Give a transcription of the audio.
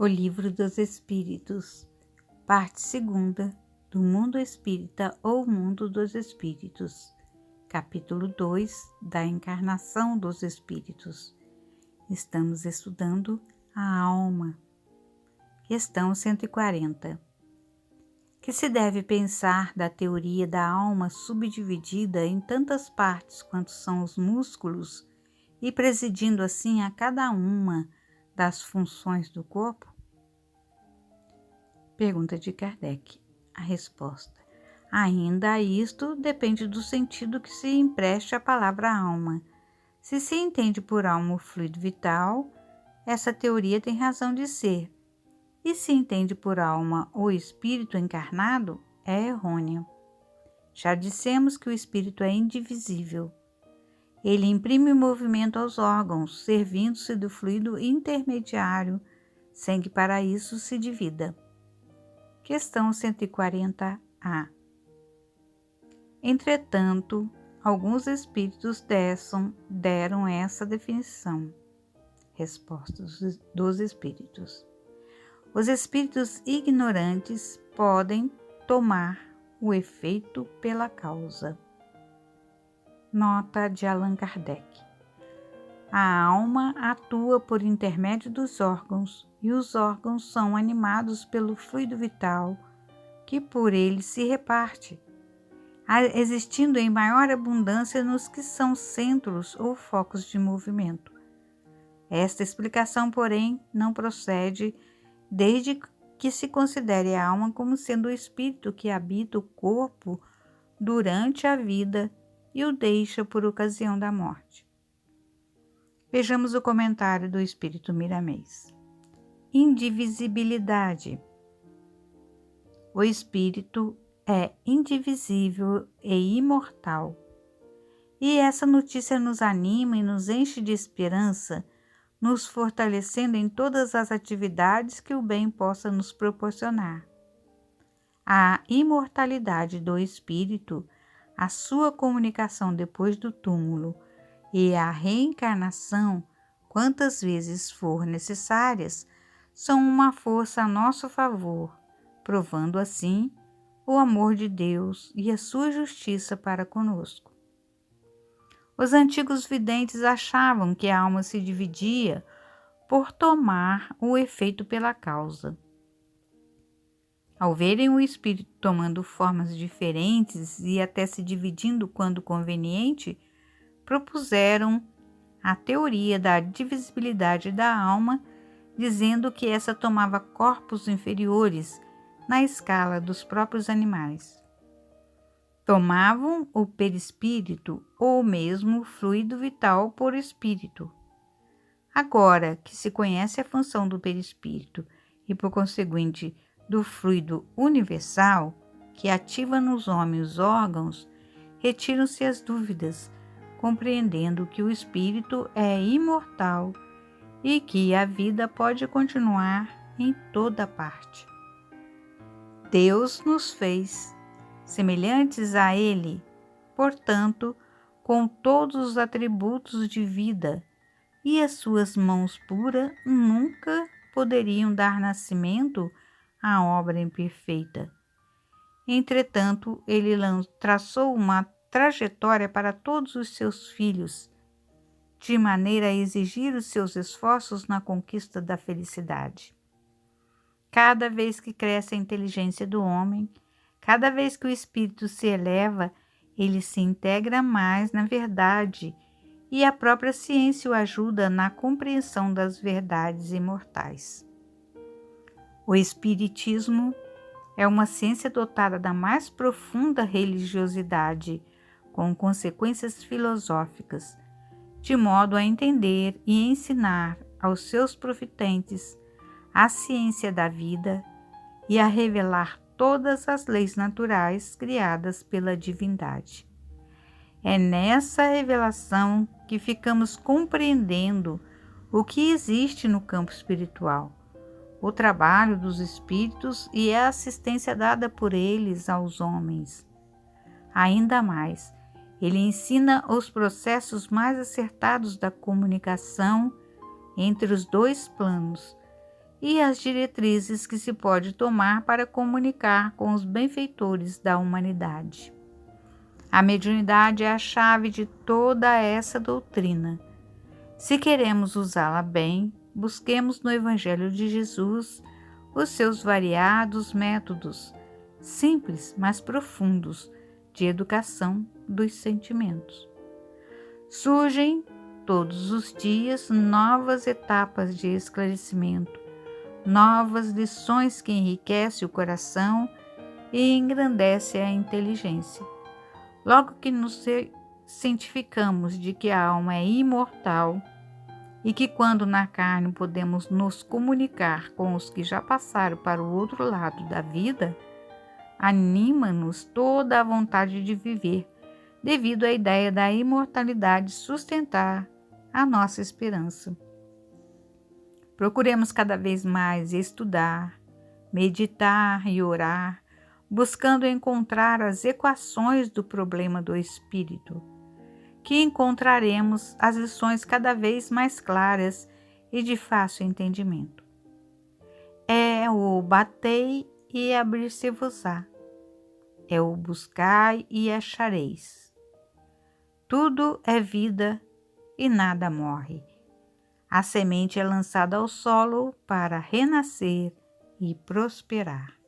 O Livro dos Espíritos, parte 2 do Mundo Espírita ou Mundo dos Espíritos, capítulo 2 da Encarnação dos Espíritos. Estamos estudando a alma. Questão 140. Que se deve pensar da teoria da alma subdividida em tantas partes quanto são os músculos e presidindo assim a cada uma das funções do corpo? Pergunta de Kardec. A resposta: ainda isto depende do sentido que se empreste à palavra alma. Se se entende por alma o fluido vital, essa teoria tem razão de ser. E se entende por alma o espírito encarnado, é errônea. Já dissemos que o espírito é indivisível. Ele imprime movimento aos órgãos, servindo-se do fluido intermediário, sem que para isso se divida. Questão 140A. Entretanto, alguns espíritos deram essa definição. Resposta dos espíritos. Os espíritos ignorantes podem tomar o efeito pela causa. Nota de Allan Kardec. A alma atua por intermédio dos órgãos e os órgãos são animados pelo fluido vital que por ele se reparte, existindo em maior abundância nos que são centros ou focos de movimento. Esta explicação, porém, não procede desde que se considere a alma como sendo o espírito que habita o corpo durante a vida e o deixa por ocasião da morte. Vejamos o comentário do Espírito Miramês. Indivisibilidade. O espírito é indivisível e imortal. E essa notícia nos anima e nos enche de esperança, nos fortalecendo em todas as atividades que o bem possa nos proporcionar. A imortalidade do espírito, a sua comunicação depois do túmulo e a reencarnação, quantas vezes for necessárias, são uma força a nosso favor, provando assim o amor de Deus e a sua justiça para conosco. Os antigos videntes achavam que a alma se dividia por tomar o efeito pela causa. Ao verem o espírito tomando formas diferentes e até se dividindo quando conveniente, propuseram a teoria da divisibilidade da alma, dizendo que essa tomava corpos inferiores na escala dos próprios animais. Tomavam o perispírito ou mesmo o fluido vital por espírito. Agora que se conhece a função do perispírito e, por conseguinte, do fluido universal, que ativa nos homens os órgãos, retiram-se as dúvidas, compreendendo que o espírito é imortal e que a vida pode continuar em toda parte. Deus nos fez semelhantes a Ele, portanto, com todos os atributos de vida, e as suas mãos puras nunca poderiam dar nascimento à obra imperfeita. Entretanto, Ele traçou uma trajetória para todos os seus filhos, de maneira a exigir os seus esforços na conquista da felicidade. Cada vez que cresce a inteligência do homem, cada vez que o espírito se eleva, ele se integra mais na verdade e a própria ciência o ajuda na compreensão das verdades imortais. O espiritismo é uma ciência dotada da mais profunda religiosidade, com consequências filosóficas, de modo a entender e ensinar aos seus profitentes a ciência da vida e a revelar todas as leis naturais criadas pela divindade. É nessa revelação que ficamos compreendendo o que existe no campo espiritual, o trabalho dos espíritos e a assistência dada por eles aos homens. Ainda mais, ele ensina os processos mais acertados da comunicação entre os dois planos e as diretrizes que se pode tomar para comunicar com os benfeitores da humanidade. A mediunidade é a chave de toda essa doutrina. Se queremos usá-la bem, busquemos no Evangelho de Jesus os seus variados métodos, simples, mas profundos, de educação dos sentimentos. Surgem todos os dias novas etapas de esclarecimento, novas lições que enriquecem o coração e engrandecem a inteligência. Logo que nos cientificamos de que a alma é imortal e que quando na carne podemos nos comunicar com os que já passaram para o outro lado da vida, anima-nos toda a vontade de viver, devido à ideia da imortalidade sustentar a nossa esperança. Procuremos cada vez mais estudar, meditar e orar, buscando encontrar as equações do problema do espírito, que encontraremos as lições cada vez mais claras e de fácil entendimento. É o batei e abrir-se-vos-á, é o buscai e achareis. Tudo é vida e nada morre. A semente é lançada ao solo para renascer e prosperar.